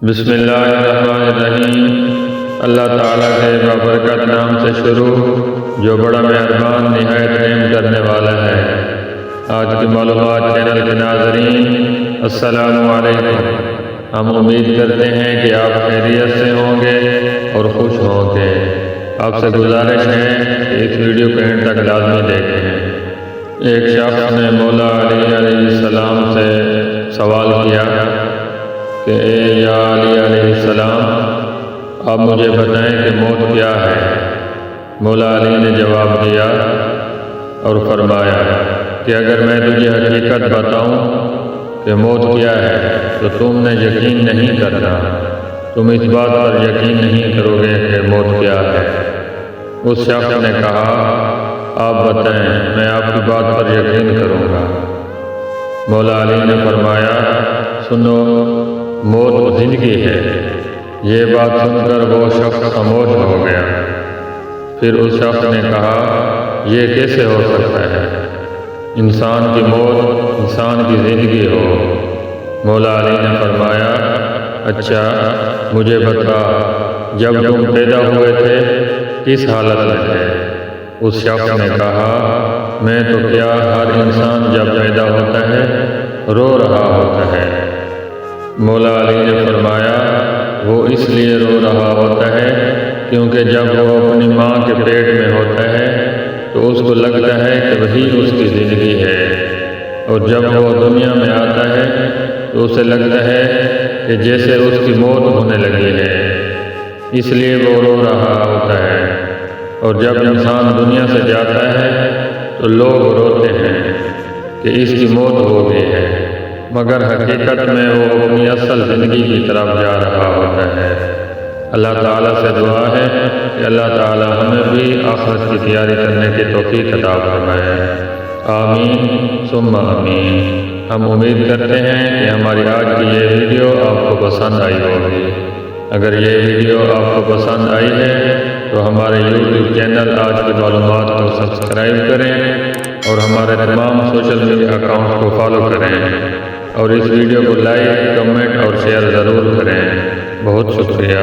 بسم اللہ الرحمن الرحیم۔ اللہ تعالیٰ کے بابرکت نام سے شروع جو بڑا مہربان نہایت رحم کرنے والا ہے۔ آج کی معلومات چینل کے ناظرین السلام علیکم۔ ہم امید کرتے ہیں کہ آپ خیریت سے ہوں گے اور خوش ہوں گے۔ آپ سے گزارش ہے کہ اس ویڈیو کو اینڈ تک لازمی دیکھیں۔ ایک شخص نے مولا علی علیہ السلام سے سوال کیا کہ اے یا علی علیہ السلام، آپ مجھے بتائیں کہ موت کیا ہے؟ مولا علی نے جواب دیا اور فرمایا کہ اگر میں تجھے حقیقت بتاؤں کہ موت کیا ہے تو تم نے یقین نہیں کرنا، تم اس بات پر یقین نہیں کرو گے کہ موت کیا ہے۔ اس شخص نے کہا آپ بتائیں، میں آپ کی بات پر یقین کروں گا۔ مولا علی نے فرمایا سنو، موت زندگی ہے۔ یہ بات سن کر وہ شخص خاموش ہو گیا۔ پھر اس شخص نے کہا یہ کیسے ہو سکتا ہے؟ انسان کی موت انسان کی زندگی ہو۔ مولا علی نے فرمایا اچھا مجھے بتا، جب تم پیدا ہوئے تھے کس حالت میں تھے؟ اس شخص نے کہا میں تو کیا، ہر انسان جب پیدا ہوتا ہے رو رہا ہوتا ہے۔ مولا علی نے فرمایا وہ اس لیے رو رہا ہوتا ہے کیونکہ جب وہ اپنی ماں کے پیٹ میں ہوتا ہے تو اس کو لگتا ہے کہ وہی اس کی زندگی ہے، اور جب وہ دنیا میں آتا ہے تو اسے لگتا ہے کہ جیسے اس کی موت ہونے لگی ہے، اس لیے وہ رو رہا ہوتا ہے۔ اور جب انسان دنیا سے جاتا ہے تو لوگ روتے ہیں کہ اس کی موت ہو گئی ہے، مگر حقیقت میں وہ اپنی اصل زندگی کی طرف جا رہا ہوتا ہے۔ اللہ تعالیٰ سے دعا ہے کہ اللہ تعالیٰ ہمیں بھی آخرت کی تیاری کرنے کی توفیق عطا فرمائے۔ آمین ثم آمین۔ ہم امید کرتے ہیں کہ ہماری آج کی یہ ویڈیو آپ کو پسند آئی ہوگی۔ اگر یہ ویڈیو آپ کو پسند آئی ہے تو ہمارے یوٹیوب چینل آج کی معلومات کو سبسکرائب کریں اور ہمارے تمام سوشل میڈیا اکاؤنٹ کو فالو کریں، اور اس ویڈیو کو لائک، کمنٹ اور شیئر ضرور کریں۔ بہت شکریہ۔